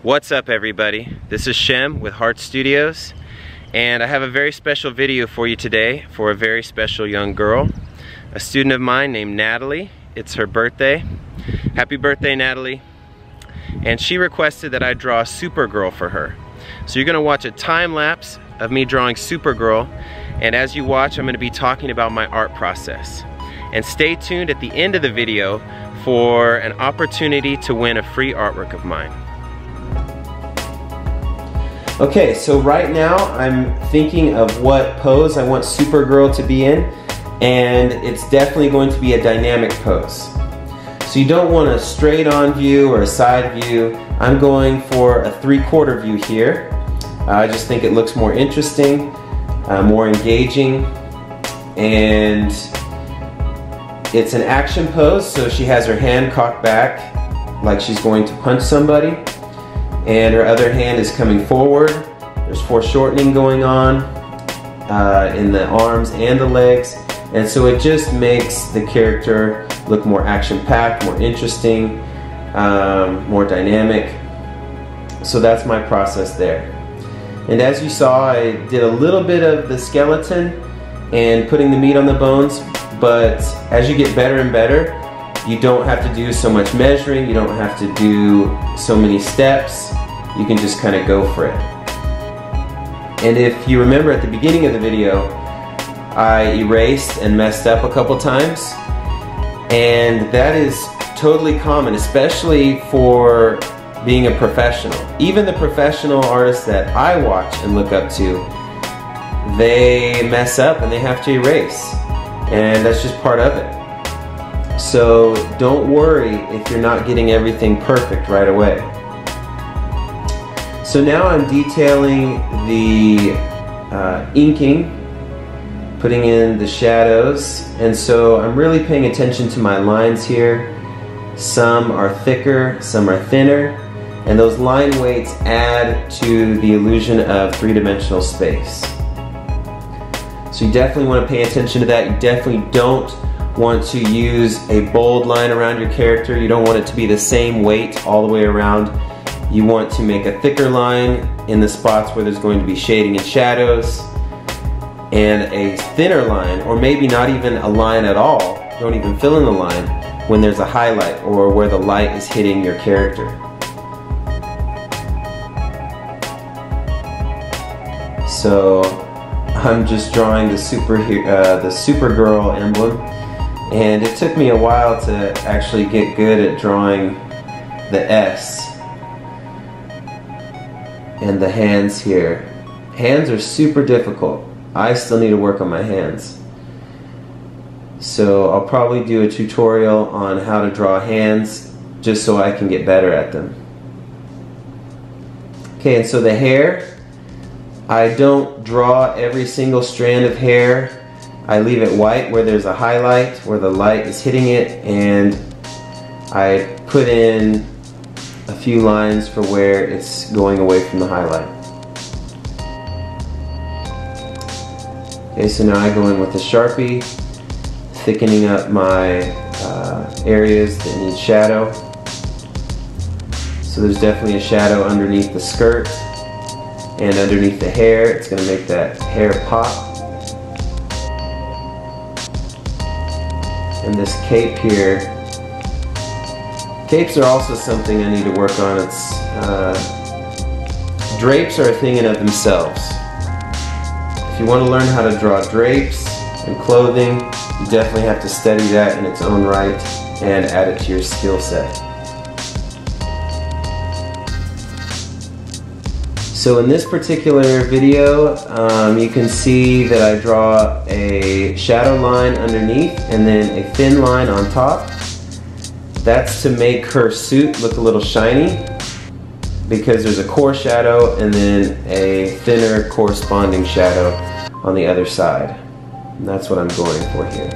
What's up, everybody? This is Shem with Heart Studios, and I have a very special video for you today for a very special young girl, a student of mine named Natalie. It's her birthday. Happy birthday, Natalie. And she requested that I draw Supergirl for her. So you're gonna watch a time lapse of me drawing Supergirl, and as you watch, I'm gonna be talking about my art process. And stay tuned at the end of the video for an opportunity to win a free artwork of mine. Okay, so right now I'm thinking of what pose I want Supergirl to be in, and it's definitely going to be a dynamic pose. So you don't want a straight on view or a side view. I'm going for a 3/4 view here. I just think it looks more interesting, more engaging, and it's an action pose, so she has her hand cocked back like she's going to punch somebody, and her other hand is coming forward. There's foreshortening going on in the arms and the legs, and so it just makes the character look more action-packed, more interesting, more dynamic. So that's my process there. And as you saw, I did a little bit of the skeleton and putting the meat on the bones, but as you get better and better, you don't have to do so much measuring, you don't have to do so many steps, you can just kind of go for it. And if you remember at the beginning of the video, I erased and messed up a couple times, and that is totally common, especially for being a professional. Even the professional artists that I watch and look up to, they mess up and they have to erase, and that's just part of it. So don't worry if you're not getting everything perfect right away. So now I'm detailing the inking, putting in the shadows, and so I'm really paying attention to my lines here. Some are thicker, some are thinner, and those line weights add to the illusion of three-dimensional space. So you definitely want to pay attention to that. You definitely don't want to use a bold line around your character. You don't want it to be the same weight all the way around. You want to make a thicker line in the spots where there's going to be shading and shadows, and a thinner line, or maybe not even a line at all, don't even fill in the line, when there's a highlight or where the light is hitting your character. So I'm just drawing the Supergirl emblem, and it took me a while to actually get good at drawing the S and the hands here. Hands are super difficult. I still need to work on my hands. So I'll probably do a tutorial on how to draw hands just so I can get better at them. Okay, and so the hair, I don't draw every single strand of hair. I leave it white where there's a highlight, where the light is hitting it, and I put in a few lines for where it's going away from the highlight. Okay, so now I go in with a Sharpie, thickening up my areas that need shadow. So there's definitely a shadow underneath the skirt and underneath the hair. It's going to make that hair pop. And this cape here, capes are also something I need to work on. It's drapes are a thing in of themselves. If you want to learn how to draw drapes and clothing, you definitely have to study that in its own right and add it to your skill set. So in this particular video, you can see that I draw a shadow line underneath and then a thin line on top. That's to make her suit look a little shiny, because there's a core shadow and then a thinner corresponding shadow on the other side. And that's what I'm going for here.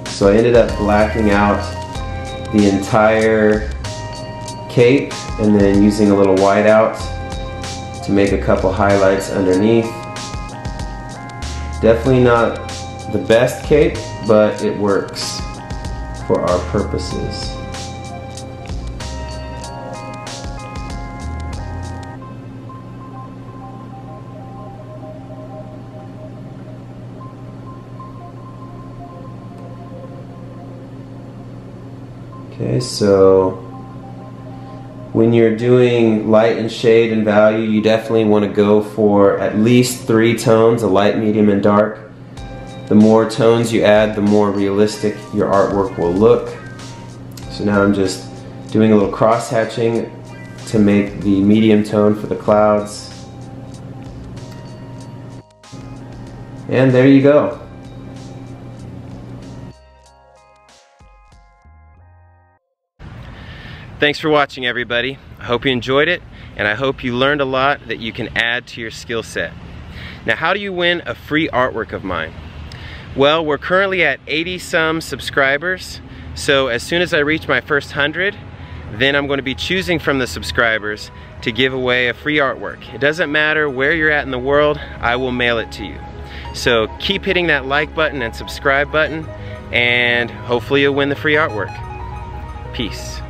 So I ended up blacking out the entire cape and then using a little whiteout to make a couple highlights underneath. Definitely not the best cape, but it works for our purposes. Okay, so when you're doing light and shade and value, you definitely want to go for at least 3 tones, a light, medium, and dark. The more tones you add, the more realistic your artwork will look. So now I'm just doing a little cross hatching to make the medium tone for the clouds. And there you go. Thanks for watching, everybody. I hope you enjoyed it, and I hope you learned a lot that you can add to your skill set. Now, how do you win a free artwork of mine? Well, we're currently at 80-some subscribers, so as soon as I reach my first 100, then I'm going to be choosing from the subscribers to give away a free artwork. It doesn't matter where you're at in the world, I will mail it to you. So keep hitting that like button and subscribe button, and hopefully you'll win the free artwork. Peace.